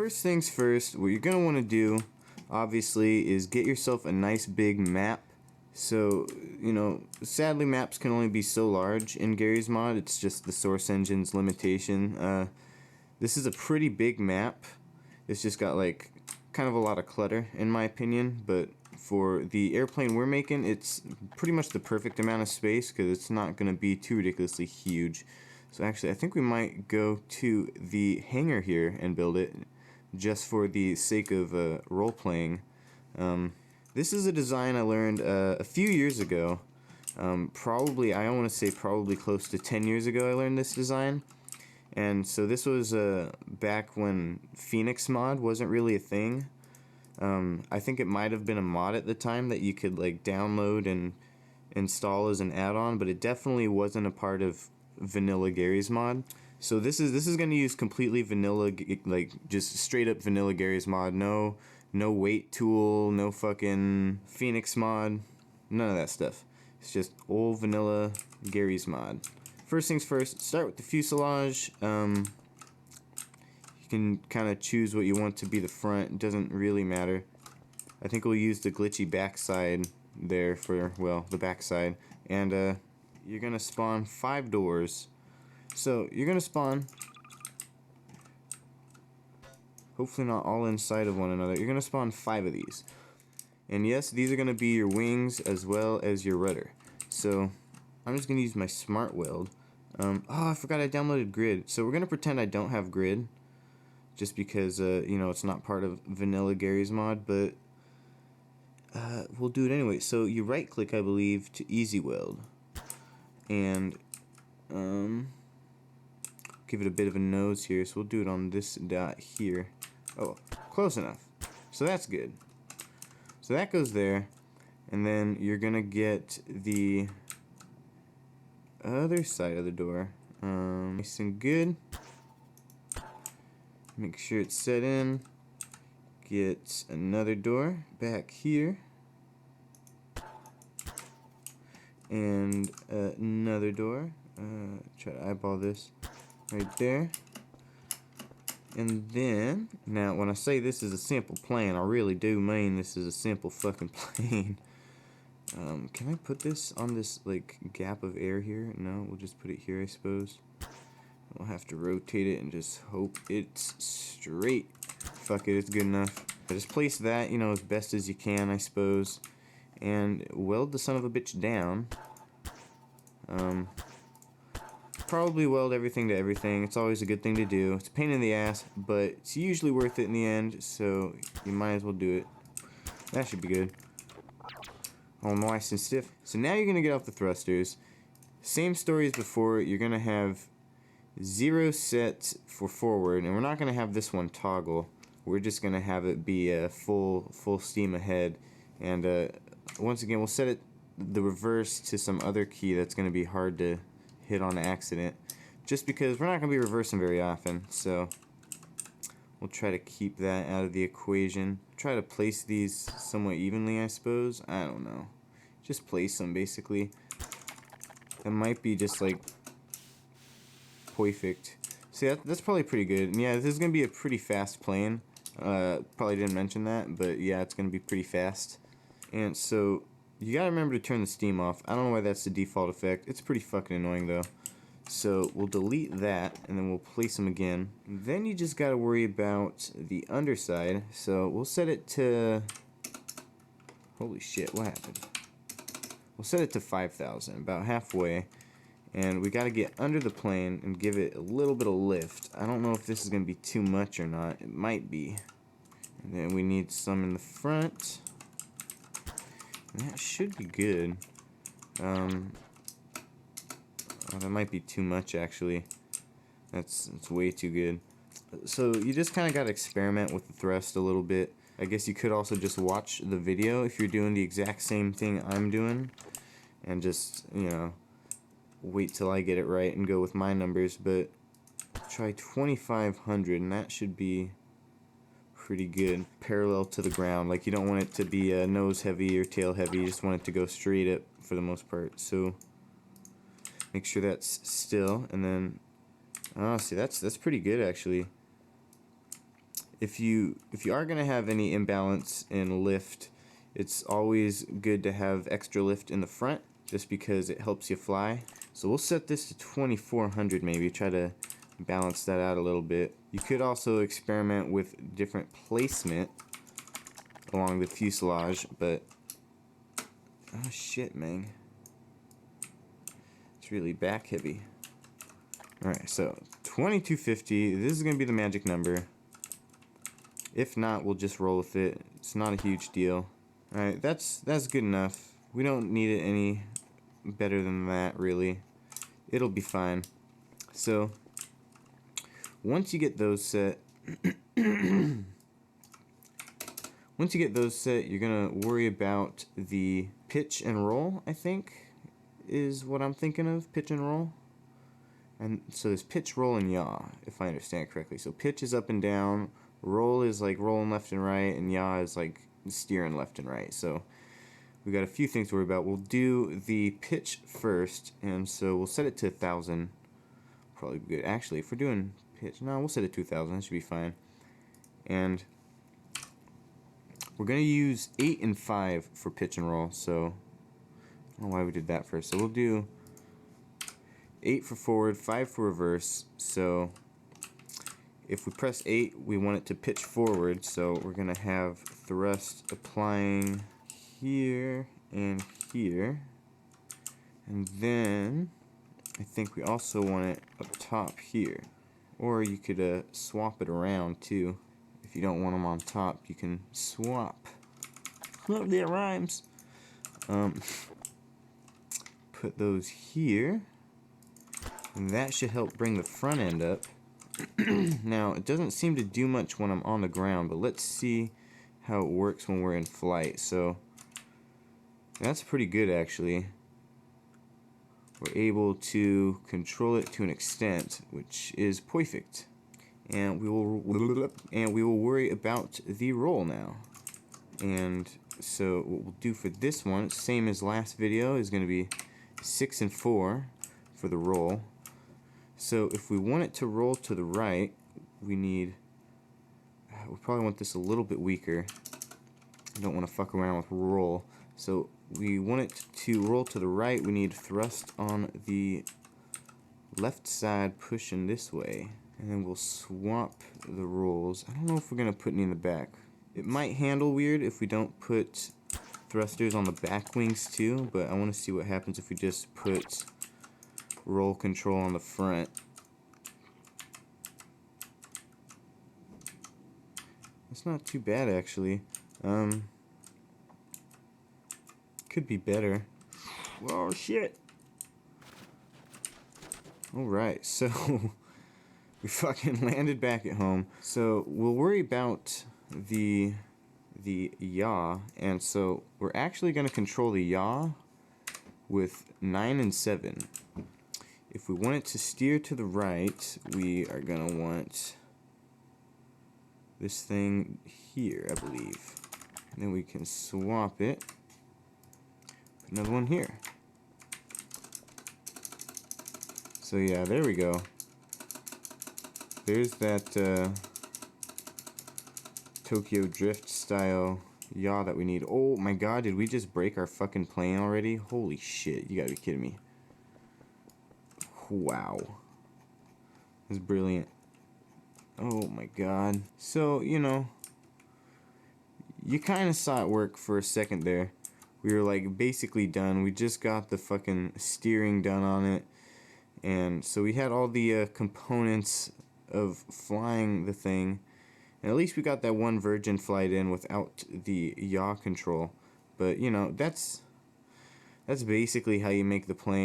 first things first, what you're going to want to do, obviously, is get yourself a nice big map. So, you know, sadly maps can only be so large in Garry's Mod. It's just the source engine's limitation. This is a pretty big map. It's just got like kind of a lot of clutter in my opinion, but for the airplane we're making, it's pretty much the perfect amount of space because it's not going to be too ridiculously huge. So actually I think we might go to the hangar here and build it just for the sake of role-playing. This is a design I learned a few years ago. Probably, I want to say probably close to 10 years ago I learned this design. And so this was back when Phoenix mod wasn't really a thing. I think it might have been a mod at the time that you could like download and install as an add-on, but it definitely wasn't a part of vanilla Garry's Mod. So this is going to use completely vanilla, like just straight up vanilla Garry's Mod. No weight tool, no fucking Phoenix mod, none of that stuff. It's just old vanilla Garry's Mod. First things first, start with the fuselage. You can kind of choose what you want to be the front. It doesn't really matter. I think we'll use the glitchy backside there for, well, the backside. And you're going to spawn 5 doors. So you're going to spawn, hopefully not all inside of one another. You're going to spawn 5 of these. And yes, these are going to be your wings as well as your rudder. So I'm just going to use my smart weld. Oh, I forgot I downloaded grid. So we're going to pretend I don't have grid. Just because, you know, it's not part of vanilla Garry's Mod. But we'll do it anyway. So you right click, I believe, to easy weld. And give it a bit of a nose here. So we'll do it on this dot here. Oh, close enough. So that's good. So that goes there. And then you're going to get the other side of the door. Nice and good. Make sure it's set in. Get another door back here. And another door. Try to eyeball this right there. And then, now when I say this is a simple plane, I really do mean this is a simple fucking plane. Can I put this on this like gap of air here? No, we'll just put it here, I suppose. We'll have to rotate it and just hope it's straight. Fuck it, it's good enough. I just place that, you know, as best as you can, I suppose. And weld the son of a bitch down. Probably weld everything to everything. It's always a good thing to do. It's a pain in the ass, but it's usually worth it in the end, so you might as well do it. That should be good. All nice and stiff. So now you're going to get off the thrusters. Same story as before. You're going to have 0 set for forward, and we're not going to have this one toggle. We're just going to have it be full steam ahead. And once again, we'll set it the reverse to some other key that's going to be hard to hit on accident, just because we're not going to be reversing very often. So we'll try to keep that out of the equation. Try to place these somewhat evenly, I suppose. I don't know. Just place them, basically. That might be just like perfect. See, that's probably pretty good. And yeah, this is going to be a pretty fast plane. Probably didn't mention that, but yeah, it's going to be pretty fast. And so you got to remember to turn the steam off. I don't know why that's the default effect. It's pretty fucking annoying though. So we'll delete that, and then we'll place them again. Then you just got to worry about the underside. So we'll set it to... Holy shit, what happened? We'll set it to 5,000, about halfway. And we got to get under the plane and give it a little bit of lift. I don't know if this is going to be too much or not. It might be. And then we need some in the front. And that should be good. Oh, that might be too much, actually. That's way too good. So you just kind of got to experiment with the thrust a little bit. I guess you could also just watch the video if you're doing the exact same thing I'm doing. And just, you know, wait till I get it right and go with my numbers. But try 2,500, and that should be pretty good. Parallel to the ground. Like, you don't want it to be nose heavy or tail heavy. You just want it to go straight up for the most part. So make sure that's still, and then oh, see, that's pretty good actually. if you are going to have any imbalance in lift, it's always good to have extra lift in the front, just because it helps you fly. So we'll set this to 2400 maybe, try to balance that out a little bit. You could also experiment with different placement along the fuselage, but oh shit, man, it's really back heavy. Alright, so 2250, this is going to be the magic number. If not, we'll just roll with it. It's not a huge deal. Alright, that's good enough. We don't need it any better than that, really. It'll be fine. So, once you get those set, you're gonna worry about the pitch and roll, I think, is what I'm thinking of, pitch and roll. And so there's pitch, roll, and yaw, if I understand correctly. So pitch is up and down, roll is like rolling left and right, and yaw is like steering left and right. So we got a few things to worry about. We'll do the pitch first, and so we'll set it to 1000. Probably be good. Actually, if we're doing pitch, no, we'll set it to 2000. That should be fine. And we're gonna use 8 and 5 for pitch and roll. So I don't know why we did that first. So we'll do 8 for forward, 5 for reverse. So if we press 8, we want it to pitch forward, so we're going to have thrust applying here and here. And then I think we also want it up top here. Or you could swap it around too. If you don't want them on top, you can swap. Love that rhymes. Put those here. And that should help bring the front end up. Now, it doesn't seem to do much when I'm on the ground, but let's see how it works when we're in flight. So, that's pretty good, actually. We're able to control it to an extent, which is perfect. And we will worry about the roll now. And so, what we'll do for this one, same as last video, is going to be 6 and 4 for the roll. So if we want it to roll to the right, we probably want this a little bit weaker. We don't want to fuck around with roll. So we want it to roll to the right, we need thrust on the left side pushing this way. And then we'll swap the rolls. I don't know if we're going to put any in the back. It might handle weird if we don't put thrusters on the back wings too, but I want to see what happens if we just put roll control on the front. It's not too bad, actually. Could be better. Oh shit. Alright, so we fucking landed back at home. So we'll worry about the yaw, and so we're actually going to control the yaw with 9 and 7. If we want it to steer to the right, we are going to want this thing here, I believe. And then we can swap it. Put another one here. So yeah, there we go. There's that Tokyo Drift style yaw that we need. Oh my god, did we just break our fucking plane already? Holy shit, you gotta be kidding me. Wow. That's brilliant. Oh my god. So, you know, you kind of saw it work for a second there. We were like basically done. We just got the fucking steering done on it. And so we had all the components of flying the thing. And at least we got that one virgin flight in without the yaw control. But, you know, that's basically how you make the plane.